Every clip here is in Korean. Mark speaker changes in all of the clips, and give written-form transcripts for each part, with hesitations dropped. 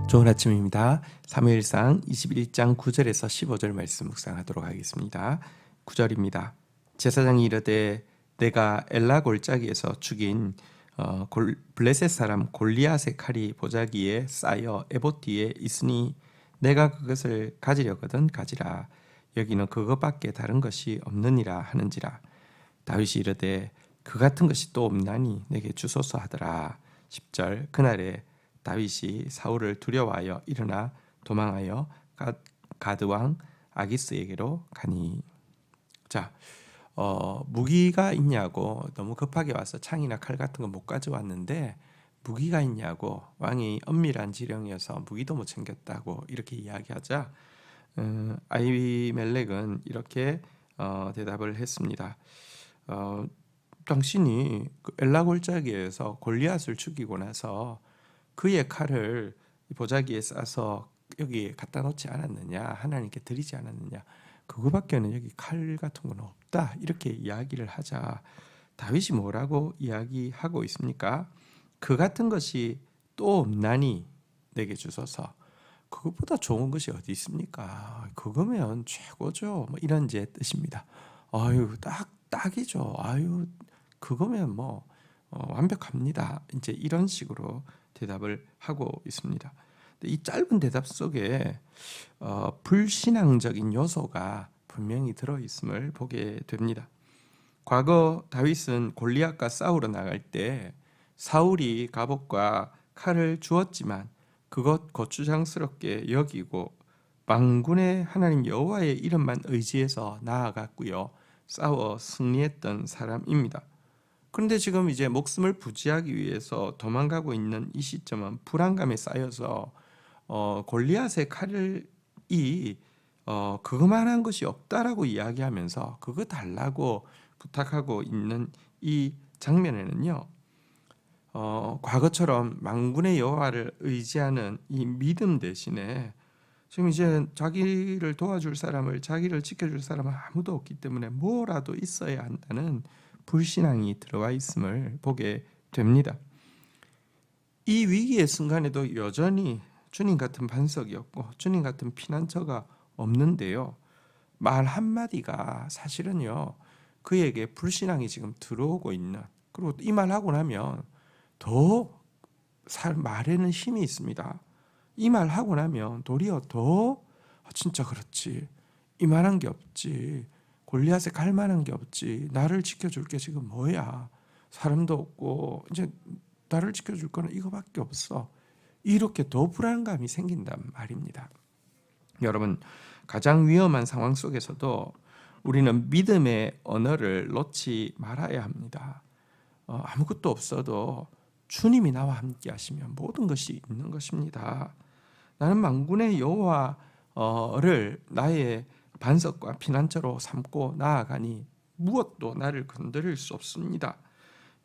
Speaker 1: 좋은 아침입니다. 사무엘상 21장 9절에서 15절 말씀 묵상하도록 하겠습니다. 9절입니다. 제사장이 이르되 내가 엘라 골짜기에서 죽인 블레셋 사람 골리앗의 칼이 보자기에 쌓여 에봇 뒤에 있으니 내가 그것을 가지려거든 가지라. 여기는 그것밖에 다른 것이 없느니라 하는지라. 다윗이 이르되 그 같은 것이 또 없나니 내게 주소서 하더라. 10절 그날에 다윗이 사울을 두려워하여 일어나 도망하여 가드 왕 아기스에게로 가니. 자, 무기가 있냐고 너무 급하게 와서 창이나 칼 같은 거 못 가져왔는데 무기가 있냐고 왕이 엄밀한 지령이어서 무기도 못 챙겼다고 이렇게 이야기하자 아히멜렉은 이렇게 대답을 했습니다. 당신이 그 엘라 골짜기에서 골리앗을 죽이고 나서 그의 칼을 보자기에 싸서 여기 갖다 놓지 않았느냐, 하나님께 드리지 않았느냐, 그거밖에는 여기 칼 같은 건 없다, 이렇게 이야기를 하자 다윗이 뭐라고 이야기하고 있습니까? 그 같은 것이 또 없나니 내게 주소서. 그것보다 좋은 것이 어디 있습니까? 그거면 최고죠. 뭐 이런 제 뜻입니다. 아유, 딱이죠. 아유, 그거면 뭐 완벽합니다. 이제 이런 식으로 대답을 하고 있습니다. 이 짧은 대답 속에 불신앙적인 요소가 분명히 들어있음을 보게 됩니다. 과거 다윗은 골리앗과 싸우러 나갈 때 사울이 갑옷과 칼을 주었지만 그것 고추장스럽게 여기고 만군의 하나님 여호와의 이름만 의지해서 나아갔고요. 싸워 승리했던 사람입니다. 그런데 지금 이제 목숨을 부지하기 위해서 도망가고 있는 이 시점은 불안감에 쌓여서 골리앗의 칼이 그거만한 것이 없다라고 이야기하면서 그거 달라고 부탁하고 있는 이 장면에는요, 과거처럼 만군의 여호와를 의지하는 이 믿음 대신에 지금 이제 자기를 도와줄 사람을, 자기를 지켜줄 사람은 아무도 없기 때문에 뭐라도 있어야 한다는 불신앙이 들어와 있음을 보게 됩니다. 이 위기의 순간에도 여전히 주님 같은 반석이 없고 주님 같은 피난처가 없는데요, 말 한마디가 사실은요 그에게 불신앙이 지금 들어오고 있는, 그리고 이 말하고 나면 더 말에는 힘이 있습니다. 이 말하고 나면 도리어 더 진짜 그렇지, 이만한 게 없지, 골리앗에 갈 만한 게 없지, 나를 지켜줄 게 지금 뭐야, 사람도 없고 이제 나를 지켜줄 거는 이거밖에 없어, 이렇게 더 불안감이 생긴단 말입니다. 여러분, 가장 위험한 상황 속에서도 우리는 믿음의 언어를 놓지 말아야 합니다. 아무것도 없어도 주님이 나와 함께 하시면 모든 것이 있는 것입니다. 나는 만군의 여호와를 나의 반석과 피난처로 삼고 나아가니 무엇도 나를 건드릴 수 없습니다.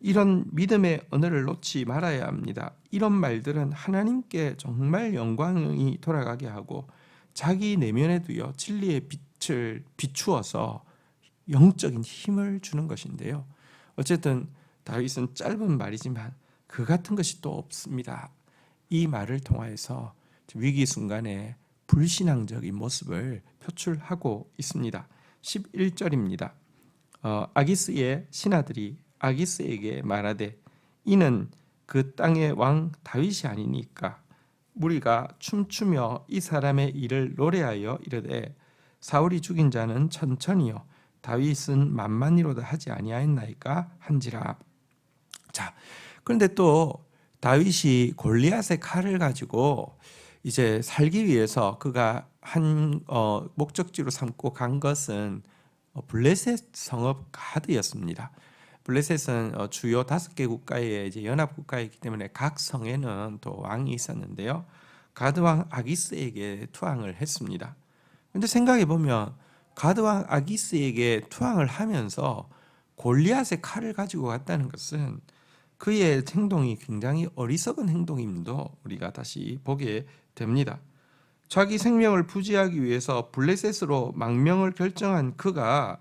Speaker 1: 이런 믿음의 언어를 놓지 말아야 합니다. 이런 말들은 하나님께 정말 영광이 돌아가게 하고 자기 내면에도요 진리의 빛을 비추어서 영적인 힘을 주는 것인데요, 어쨌든 다윗은 짧은 말이지만 그 같은 것이 또 없습니다. 이 말을 통하여서 위기 순간에 불신앙적인 모습을 표출하고 있습니다. 11절입니다. 아기스의 신하들이 아기스에게 말하되 이는 그 땅의 왕 다윗이 아니니까. 무리가 춤추며 이 사람의 일을 노래하여 이르되 사울이 죽인 자는 천천히요 다윗은 만만히로도 하지 아니하였나이까 한지라. 자, 그런데 또 다윗이 골리앗의 칼을 가지고 이제 살기 위해서 그가 한 목적지로 삼고 간 것은 블레셋 성읍 가드였습니다. 블레셋은 주요 5개 국가의 이제 연합 국가이기 때문에 각 성에는 또 왕이 있었는데요, 가드 왕 아기스에게 투항을 했습니다. 그런데 생각해 보면 가드 왕 아기스에게 투항을 하면서 골리앗의 칼을 가지고 갔다는 것은 그의 행동이 굉장히 어리석은 행동임도 우리가 다시 보게 됩니다. 자기 생명을 부지하기 위해서 블레셋으로 망명을 결정한 그가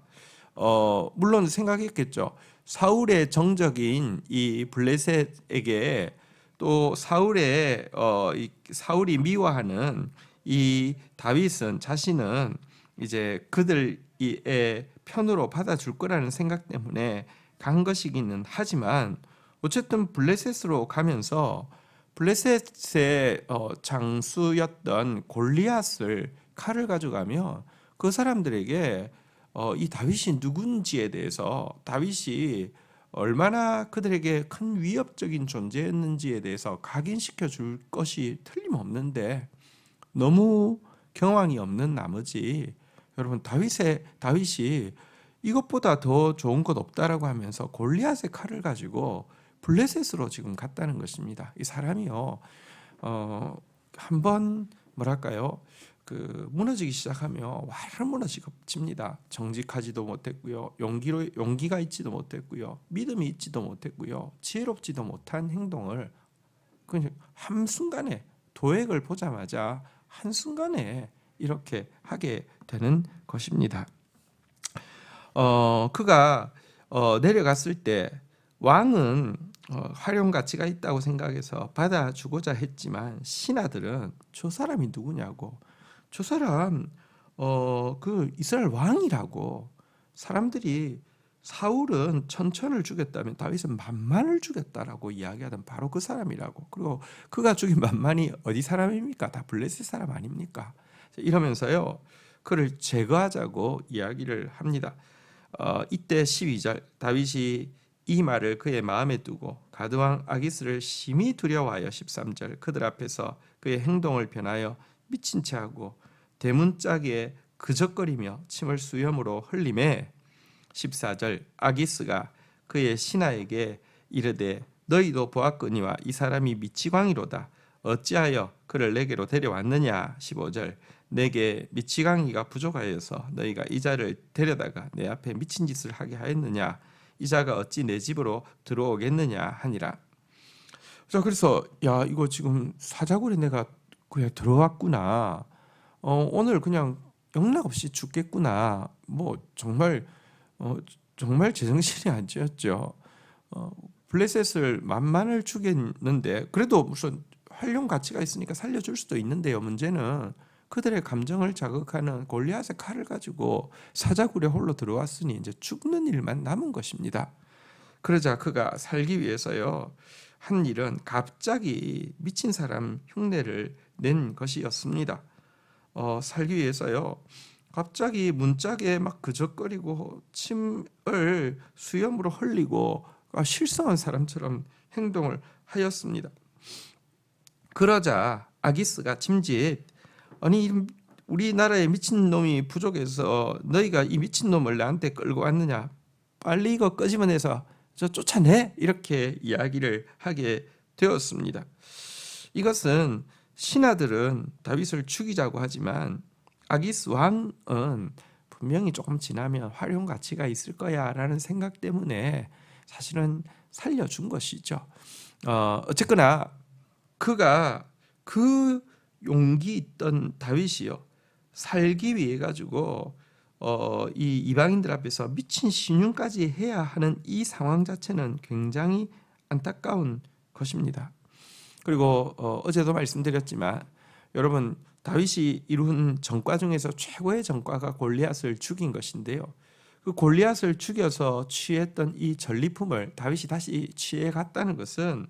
Speaker 1: 물론 생각했겠죠. 사울의 정적인 이 블레셋에게 또 사울의 이 사울이 미워하는 이 다윗은 자신은 이제 그들의 편으로 받아줄 거라는 생각 때문에 간 것이기는 하지만 어쨌든 블레셋으로 가면서 블레셋의 장수였던 골리앗을 칼을 가져가며 그 사람들에게 이 다윗이 누군지에 대해서 다윗이 얼마나 그들에게 큰 위협적인 존재였는지에 대해서 각인시켜 줄 것이 틀림없는데 너무 경황이 없는 나머지 여러분 다윗이 이것보다 더 좋은 것 없다라고 하면서 골리앗의 칼을 가지고 블레셋으로 지금 갔다는 것입니다. 이 사람이요, 한번 뭐랄까요, 그 무너지기 시작하면 와르르 무너집니다. 정직하지도 못했고요, 용기가 있지도 못했고요, 믿음이 있지도 못했고요, 지혜롭지도 못한 행동을 그냥 한 순간에 도액을 보자마자 한 순간에 이렇게 하게 되는 것입니다. 그가 내려갔을 때 왕은 활용 가치가 있다고 생각해서 받아주고자 했지만 신하들은 저 사람이 누구냐고, 저 사람 그 이스라엘 왕이라고, 사람들이 사울은 천천을 죽였다면 다윗은 만만을 죽였다라고 이야기하던 바로 그 사람이라고, 그리고 그가 죽인 만만이 어디 사람입니까? 다 블레셋 사람 아닙니까? 이러면서요 그를 제거하자고 이야기를 합니다. 이때 12절 다윗이 이 말을 그의 마음에 두고 가드왕 아기스를 심히 두려워하여 13절 그들 앞에서 그의 행동을 변하여 미친 채하고 대문짝에 그적거리며 침을 수염으로 흘리매 14절 아기스가 그의 신하에게 이르되 너희도 보았거니와 이 사람이 미치광이로다. 어찌하여 그를 내게로 데려왔느냐. 15절 내게 미치광이가 부족하여서 너희가 이 자를 데려다가 내 앞에 미친 짓을 하게 하였느냐. 이 자가 어찌 내 집으로 들어오겠느냐 하니라. 자, 그래서 야, 이거 지금 사자굴에 내가 그냥 들어왔구나. 오늘 그냥 영락없이 죽겠구나. 뭐 정말 제정신이 안 차렸죠. 블레셋을 만만을 죽였는데 그래도 무슨 활용 가치가 있으니까 살려줄 수도 있는데요. 문제는 그들의 감정을 자극하는 골리앗의 칼을 가지고 사자굴에 홀로 들어왔으니 이제 죽는 일만 남은 것입니다. 그러자 그가 살기 위해서요 한 일은 갑자기 미친 사람 흉내를 낸 것이었습니다. 살기 위해서요 갑자기 문짝에 막 그적거리고 침을 수염으로 흘리고 실성한 사람처럼 행동을 하였습니다. 그러자 아기스가 짐짓 아니 우리나라에 미친놈이 부족해서 너희가 이 미친놈을 나한테 끌고 왔느냐, 빨리 이거 끄집어내서 저 쫓아내, 이렇게 이야기를 하게 되었습니다. 이것은 신하들은 다윗을 죽이자고 하지만 아기스 왕은 분명히 조금 지나면 활용 가치가 있을 거야 라는 생각 때문에 사실은 살려준 것이죠. 어쨌거나 그가 그 용기 있던 다윗이요 살기 위해 가지고 이 이방인들 앞에서 미친 신용까지 해야 하는 이 상황 자체는 굉장히 안타까운 것입니다. 그리고 어제도 말씀드렸지만 여러분 다윗이 이룬 전과 중에서 최고의 전과가 골리앗을 죽인 것인데요. 그 골리앗을 죽여서 취했던 이 전리품을 다윗이 다시 취해 갔다는 것은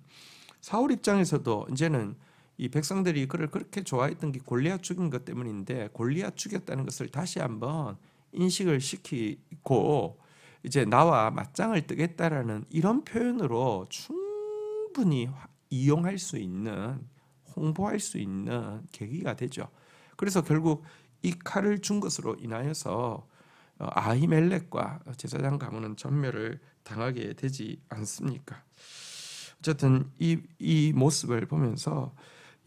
Speaker 1: 사울 입장에서도 이제는 이 백성들이 그를 그렇게 좋아했던 게 골리앗 죽인 것 때문인데 골리앗 죽였다는 것을 다시 한번 인식을 시키고 이제 나와 맞짱을 뜨겠다라는 이런 표현으로 충분히 이용할 수 있는, 홍보할 수 있는 계기가 되죠. 그래서 결국 이 칼을 준 것으로 인하여서 아히멜렉과 제사장 가문은 전멸을 당하게 되지 않습니까? 어쨌든 이 모습을 보면서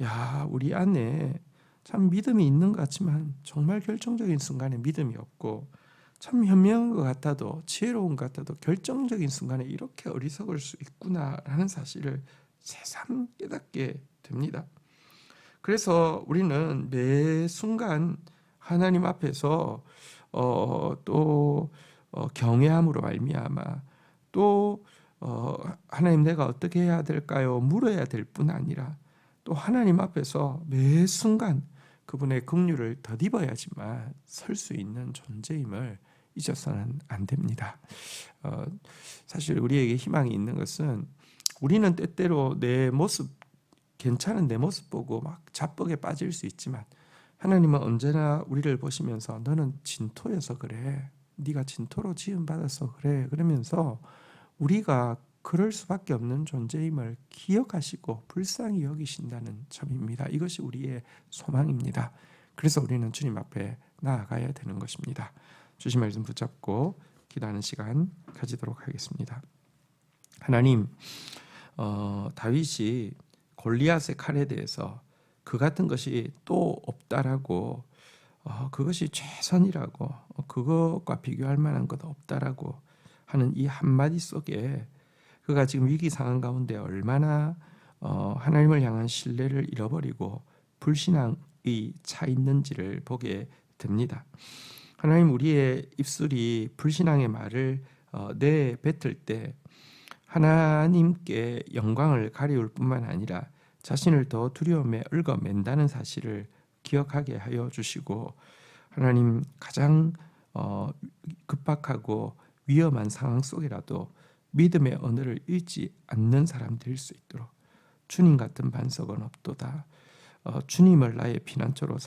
Speaker 1: 야, 우리 안에 참 믿음이 있는 것 같지만 정말 결정적인 순간에 믿음이 없고 참 현명한 것 같아도 지혜로운 것 같아도 결정적인 순간에 이렇게 어리석을 수 있구나라는 사실을 새삼 깨닫게 됩니다. 그래서 우리는 매 순간 하나님 앞에서 또 경외함으로 말미암아 또 하나님 내가 어떻게 해야 될까요? 물어야 될 뿐 아니라 또 하나님 앞에서 매 순간 그분의 긍휼을 덧입어야지만 설 수 있는 존재임을 잊어서는 안 됩니다. 사실 우리에게 희망이 있는 것은 우리는 때때로 내 모습 괜찮은 내 모습 보고 막 자뻑에 빠질 수 있지만 하나님은 언제나 우리를 보시면서 너는 진토여서 그래. 네가 진토로 지음 받아서 그래. 그러면서 우리가 그럴 수밖에 없는 존재임을 기억하시고 불쌍히 여기신다는 점입니다. 이것이 우리의 소망입니다. 그래서 우리는 주님 앞에 나아가야 되는 것입니다. 주신 말씀 붙잡고 기도하는 시간 가지도록 하겠습니다. 하나님, 다윗이 골리앗의 칼에 대해서 그 같은 것이 또 없다라고, 그것이 최선이라고, 그것과 비교할 만한 것 없다라고 하는 이 한마디 속에 그가 지금 위기 상황 가운데 얼마나 하나님을 향한 신뢰를 잃어버리고 불신앙이 차 있는지를 보게 됩니다. 하나님, 우리의 입술이 불신앙의 말을 내뱉을 때 하나님께 영광을 가리울 뿐만 아니라 자신을 더 두려움에 얽어맨다는 사실을 기억하게 하여 주시고, 하나님, 가장 급박하고 위험한 상황 속이라도 믿음의 언어를 잃지 않는 사람 될 수 있도록 주님 같은 반석은 없도다. 주님을 나의 피난처로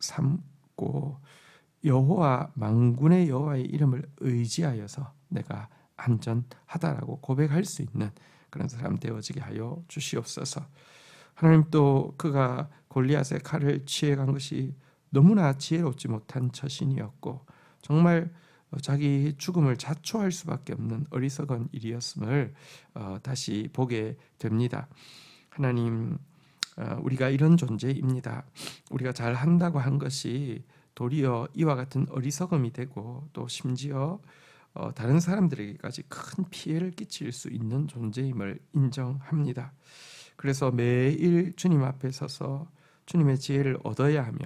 Speaker 1: 삼고 여호와 만군의 여호와의 이름을 의지하여서 내가 안전하다라고 고백할 수 있는 그런 사람 되어지게 하여 주시옵소서. 하나님, 또 그가 골리앗의 칼을 취해간 것이 너무나 지혜롭지 못한 처신이었고 정말 자기 죽음을 자초할 수밖에 없는 어리석은 일이었음을 다시 보게 됩니다. 하나님, 우리가 이런 존재입니다. 우리가 잘한다고 한 것이 도리어 이와 같은 어리석음이 되고 또 심지어 다른 사람들에게까지 큰 피해를 끼칠 수 있는 존재임을 인정합니다. 그래서 매일 주님 앞에 서서 주님의 지혜를 얻어야 하며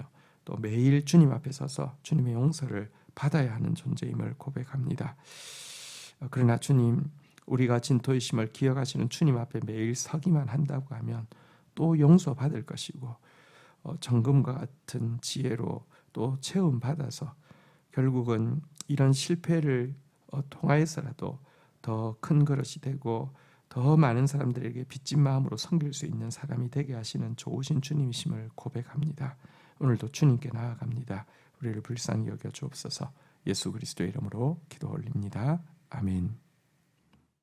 Speaker 1: 또 매일 주님 앞에 서서 주님의 용서를 받아야 하는 존재임을 고백합니다. 그러나 주님, 우리가 진토이심을 기억하시는 주님 앞에 매일 서기만 한다고 하면 또 용서받을 것이고 정금과 같은 지혜로 또 체험받아서 결국은 이런 실패를 통하여서라도 더 큰 그릇이 되고 더 많은 사람들에게 빚진 마음으로 섬길 수 있는 사람이 되게 하시는 좋으신 주님이심을 고백합니다. 오늘도 주님께 나아갑니다. 우리를 불쌍히 여겨 주옵소서. 예수 그리스도의 이름으로 기도 올립니다. 아멘.